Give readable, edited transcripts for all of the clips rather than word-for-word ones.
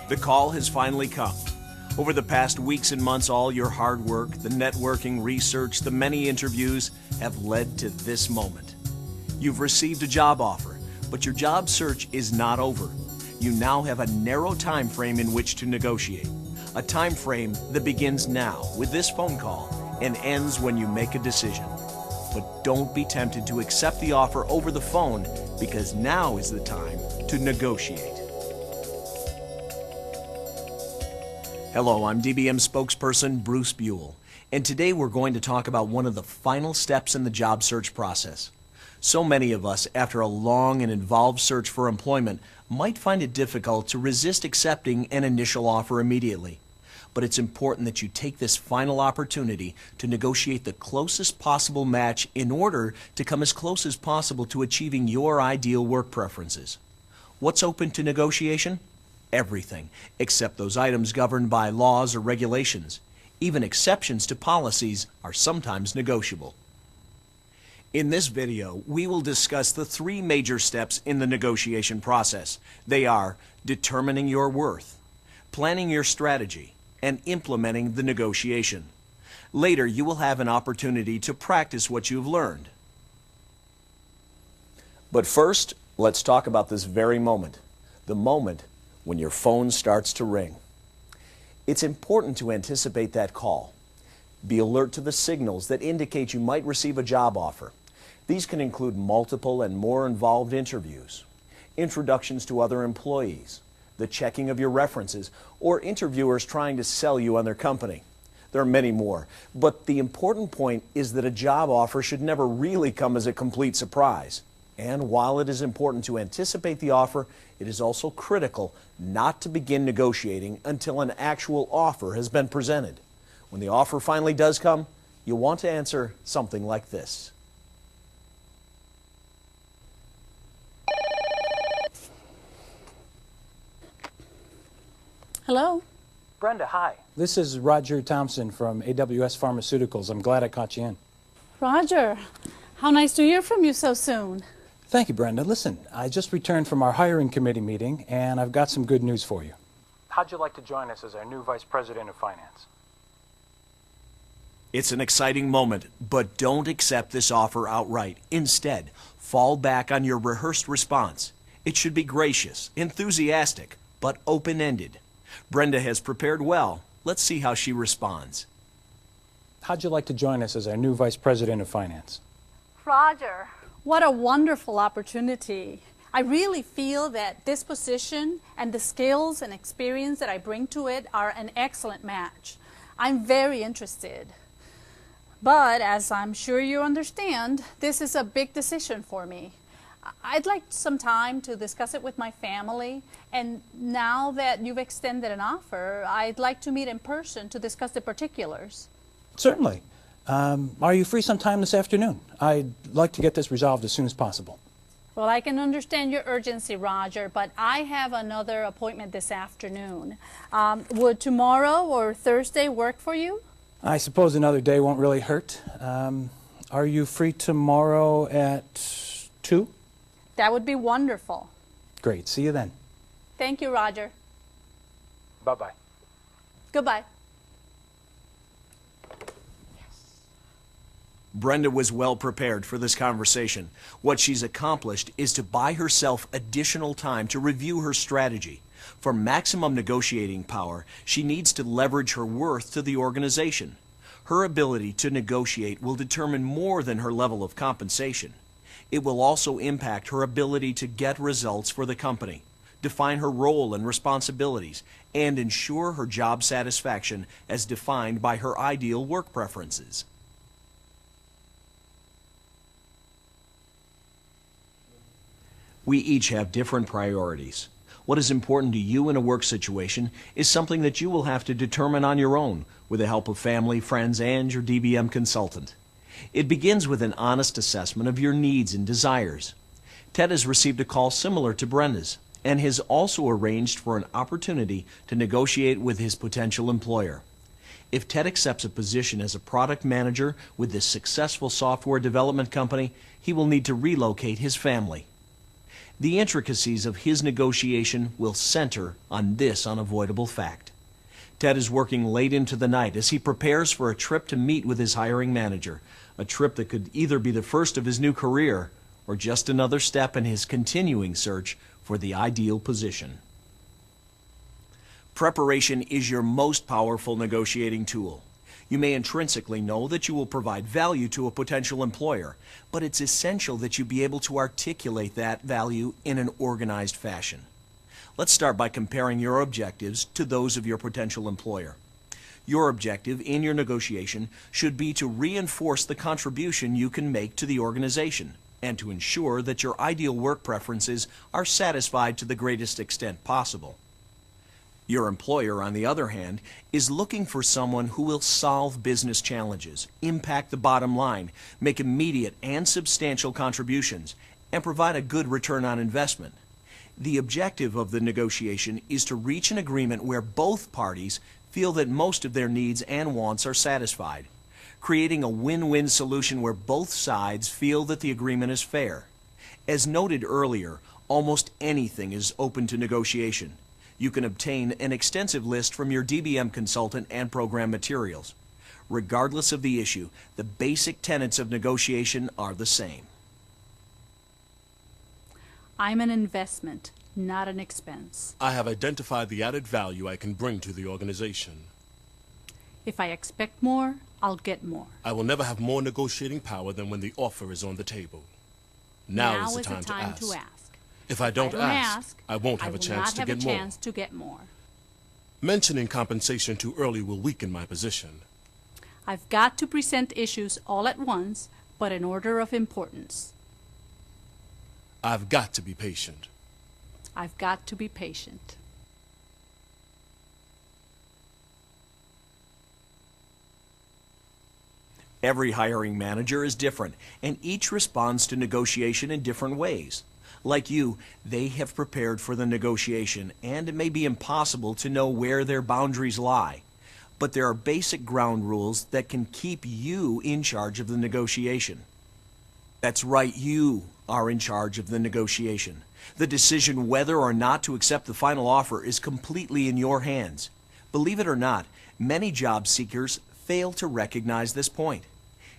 The call has finally come. Over the past weeks and months, all your hard work, the networking, research, the many interviews have led to this moment. You've received a job offer, but your job search is not over. You now have a narrow time frame in which to negotiate. A time frame that begins now with this phone call and ends when you make a decision. But don't be tempted to accept the offer over the phone, because now is the time to negotiate. Hello, I'm DBM spokesperson Bruce Buell, and today we're going to talk about one of the final steps in the job search process. So many of us, after a long and involved search for employment, might find it difficult to resist accepting an initial offer immediately. But it's important that you take this final opportunity to negotiate the closest possible match in order to come as close as possible to achieving your ideal work preferences. What's open to negotiation? Everything, except those items governed by laws or regulations. Even exceptions to policies are sometimes negotiable. In this video, we will discuss the three major steps in the negotiation process. They are determining your worth, planning your strategy, and implementing the negotiation. Later, you will have an opportunity to practice what you've learned. But first, let's talk about this very moment, the moment when your phone starts to ring. It's important to anticipate that call. Be alert to the signals that indicate you might receive a job offer. These can include multiple and more involved interviews, introductions to other employees, the checking of your references, or interviewers trying to sell you on their company. There are many more, but the important point is that a job offer should never really come as a complete surprise. And while it is important to anticipate the offer, it is also critical not to begin negotiating until an actual offer has been presented. When the offer finally does come, you'll want to answer something like this. Hello? Brenda, hi. This is Roger Thompson from AWS Pharmaceuticals. I'm glad I caught you in. Roger, how nice to hear from you so soon. Thank you, Brenda. Listen, I just returned from our hiring committee meeting, and I've got some good news for you. How'd you like to join us as our new Vice President of Finance? It's an exciting moment, but don't accept this offer outright. Instead, fall back on your rehearsed response. It should be gracious, enthusiastic, but open-ended. Brenda has prepared well. Let's see how she responds. How'd you like to join us as our new Vice President of Finance? Roger, what a wonderful opportunity. I really feel that this position and the skills and experience that I bring to it are an excellent match. I'm very interested. But as I'm sure you understand, this is a big decision for me. I'd like some time to discuss it with my family, and now that you've extended an offer, I'd like to meet in person to discuss the particulars. Certainly. Are you free sometime this afternoon? I'd like to get this resolved as soon as possible. Well, I can understand your urgency, Roger, but I have another appointment this afternoon. Would tomorrow or Thursday work for you? I suppose another day won't really hurt. Are you free tomorrow at 2? That would be wonderful. Great. See you then. Thank you, Roger. Bye-bye. Goodbye. Brenda was well prepared for this conversation. What she's accomplished is to buy herself additional time to review her strategy. For maximum negotiating power, she needs to leverage her worth to the organization. Her ability to negotiate will determine more than her level of compensation. It will also impact her ability to get results for the company, define her role and responsibilities, and ensure her job satisfaction as defined by her ideal work preferences. We each have different priorities. What is important to you in a work situation is something that you will have to determine on your own with the help of family, friends, and your DBM consultant. It begins with an honest assessment of your needs and desires. Ted has received a call similar to Brenda's and has also arranged for an opportunity to negotiate with his potential employer. If Ted accepts a position as a product manager with this successful software development company, he will need to relocate his family. The intricacies of his negotiation will center on this unavoidable fact. Ted is working late into the night as he prepares for a trip to meet with his hiring manager, a trip that could either be the first of his new career or just another step in his continuing search for the ideal position. Preparation is your most powerful negotiating tool. You may intrinsically know that you will provide value to a potential employer, but it's essential that you be able to articulate that value in an organized fashion. Let's start by comparing your objectives to those of your potential employer. Your objective in your negotiation should be to reinforce the contribution you can make to the organization and to ensure that your ideal work preferences are satisfied to the greatest extent possible. Your employer, on the other hand, is looking for someone who will solve business challenges, impact the bottom line, make immediate and substantial contributions, and provide a good return on investment. The objective of the negotiation is to reach an agreement where both parties feel that most of their needs and wants are satisfied, creating a win-win solution where both sides feel that the agreement is fair. As noted earlier, almost anything is open to negotiation. You can obtain an extensive list from your DBM consultant and program materials. Regardless of the issue, the basic tenets of negotiation are the same. I'm an investment, not an expense. I have identified the added value I can bring to the organization. If I expect more, I'll get more. I will never have more negotiating power than when the offer is on the table. Now is the time to ask. If I don't ask, I won't have a chance to get more. Mentioning compensation too early will weaken my position. I've got to present issues all at once, but in order of importance. I've got to be patient. I've got to be patient. Every hiring manager is different, and each responds to negotiation in different ways. Like you, they have prepared for the negotiation, and it may be impossible to know where their boundaries lie. But there are basic ground rules that can keep you in charge of the negotiation. That's right, you are in charge of the negotiation. The decision whether or not to accept the final offer is completely in your hands. Believe it or not, many job seekers fail to recognize this point.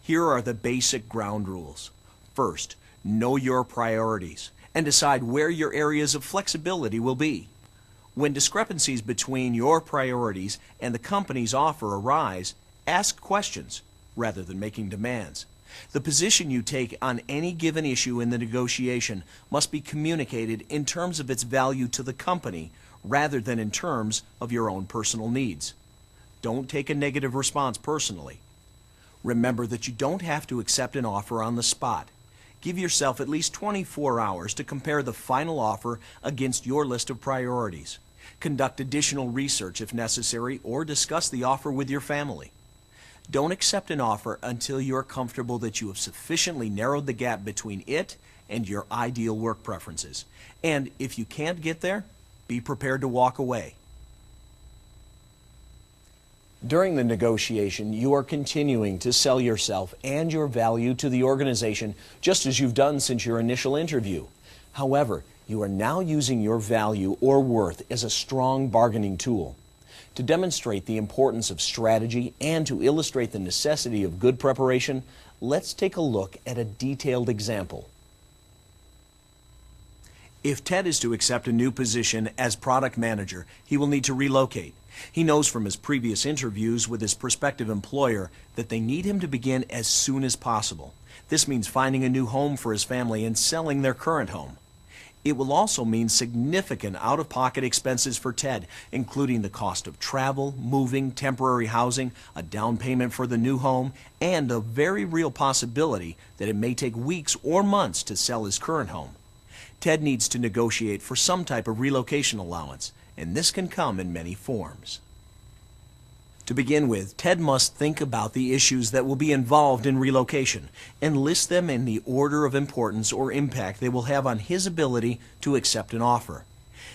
Here are the basic ground rules. First, know your priorities and decide where your areas of flexibility will be. When discrepancies between your priorities and the company's offer arise, ask questions rather than making demands. The position you take on any given issue in the negotiation must be communicated in terms of its value to the company rather than in terms of your own personal needs. Don't take a negative response personally. Remember that you don't have to accept an offer on the spot. Give yourself at least 24 hours to compare the final offer against your list of priorities. Conduct additional research if necessary, or discuss the offer with your family. Don't accept an offer until you are comfortable that you have sufficiently narrowed the gap between it and your ideal work preferences. And if you can't get there, be prepared to walk away. During the negotiation, you are continuing to sell yourself and your value to the organization just as you've done since your initial interview. However, you are now using your value or worth as a strong bargaining tool. To demonstrate the importance of strategy and to illustrate the necessity of good preparation, let's take a look at a detailed example. If Ted is to accept a new position as product manager, he will need to relocate. He knows from his previous interviews with his prospective employer that they need him to begin as soon as possible. This means finding a new home for his family and selling their current home. It will also mean significant out-of-pocket expenses for Ted, including the cost of travel, moving, temporary housing, a down payment for the new home, and a very real possibility that it may take weeks or months to sell his current home. Ted needs to negotiate for some type of relocation allowance, and this can come in many forms. To begin with, Ted must think about the issues that will be involved in relocation and list them in the order of importance or impact they will have on his ability to accept an offer.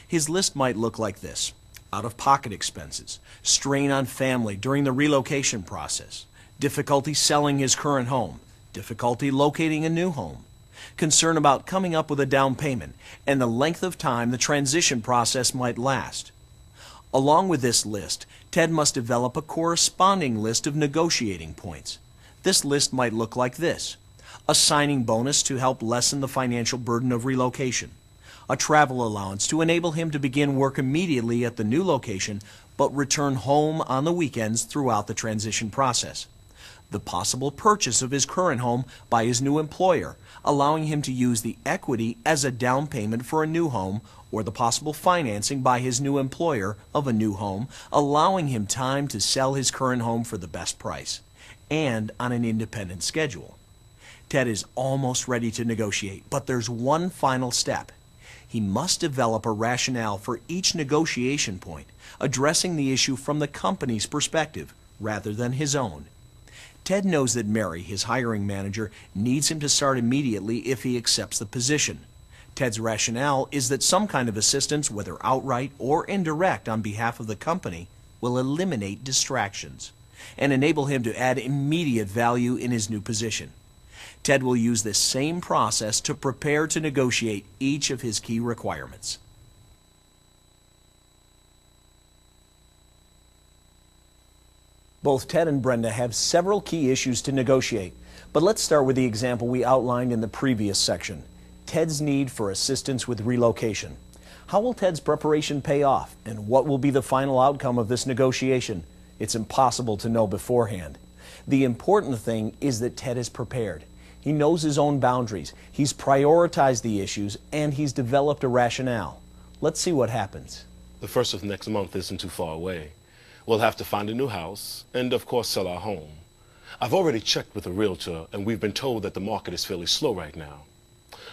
His list might look like this: out-of-pocket expenses, strain on family during the relocation process, difficulty selling his current home, difficulty locating a new home, concern about coming up with a down payment, and the length of time the transition process might last. Along with this list, Ted must develop a corresponding list of negotiating points. This list might look like this: a signing bonus to help lessen the financial burden of relocation, a travel allowance to enable him to begin work immediately at the new location but return home on the weekends throughout the transition process, the possible purchase of his current home by his new employer, allowing him to use the equity as a down payment for a new home, or the possible financing by his new employer of a new home, allowing him time to sell his current home for the best price, and on an independent schedule. Ted is almost ready to negotiate, but there's one final step. He must develop a rationale for each negotiation point, addressing the issue from the company's perspective rather than his own. Ted knows that Mary, his hiring manager, needs him to start immediately if he accepts the position. Ted's rationale is that some kind of assistance, whether outright or indirect on behalf of the company, will eliminate distractions and enable him to add immediate value in his new position. Ted will use this same process to prepare to negotiate each of his key requirements. Both Ted and Brenda have several key issues to negotiate, but let's start with the example we outlined in the previous section: Ted's need for assistance with relocation. How will Ted's preparation pay off, and what will be the final outcome of this negotiation? It's impossible to know beforehand. The important thing is that Ted is prepared. He knows his own boundaries, he's prioritized the issues, and he's developed a rationale. Let's see what happens. The first of next month isn't too far away. We'll have to find a new house and, of course, sell our home. I've already checked with a realtor, and we've been told that the market is fairly slow right now.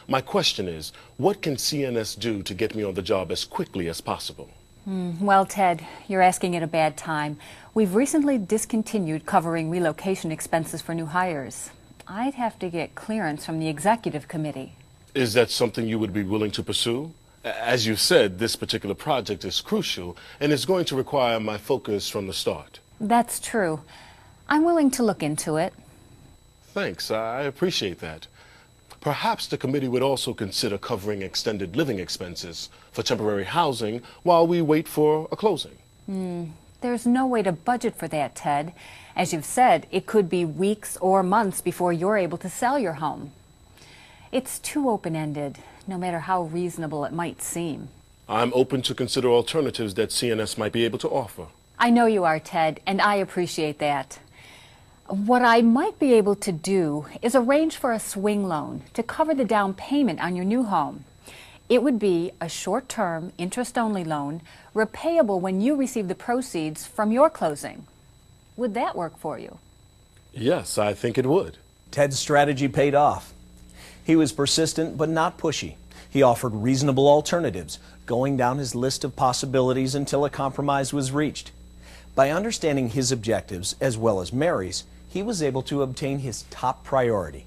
My question is, what can CNS do to get me on the job as quickly as possible? Well, Ted, you're asking at a bad time. We've recently discontinued covering relocation expenses for new hires. I'd have to get clearance from the executive committee. Is that something you would be willing to pursue? As you said, this particular project is crucial and is going to require my focus from the start. That's true. I'm willing to look into it. Thanks, I appreciate that. Perhaps the committee would also consider covering extended living expenses for temporary housing while we wait for a closing. There's no way to budget for that, Ted. As you've said, it could be weeks or months before you're able to sell your home. It's too open-ended, no matter how reasonable it might seem. I'm open to consider alternatives that CNS might be able to offer. I know you are, Ted, and I appreciate that. What I might be able to do is arrange for a swing loan to cover the down payment on your new home. It would be a short-term, interest-only loan, repayable when you receive the proceeds from your closing. Would that work for you? Yes, I think it would. Ted's strategy paid off. He was persistent but not pushy. He offered reasonable alternatives, going down his list of possibilities until a compromise was reached. By understanding his objectives as well as Mary's, he was able to obtain his top priority.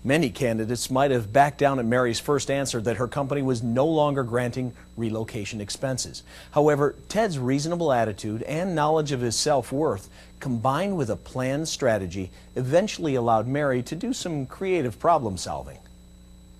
Many candidates might have backed down at Mary's first answer that her company was no longer granting relocation expenses. However, Ted's reasonable attitude and knowledge of his self-worth, combined with a planned strategy, eventually allowed Mary to do some creative problem solving.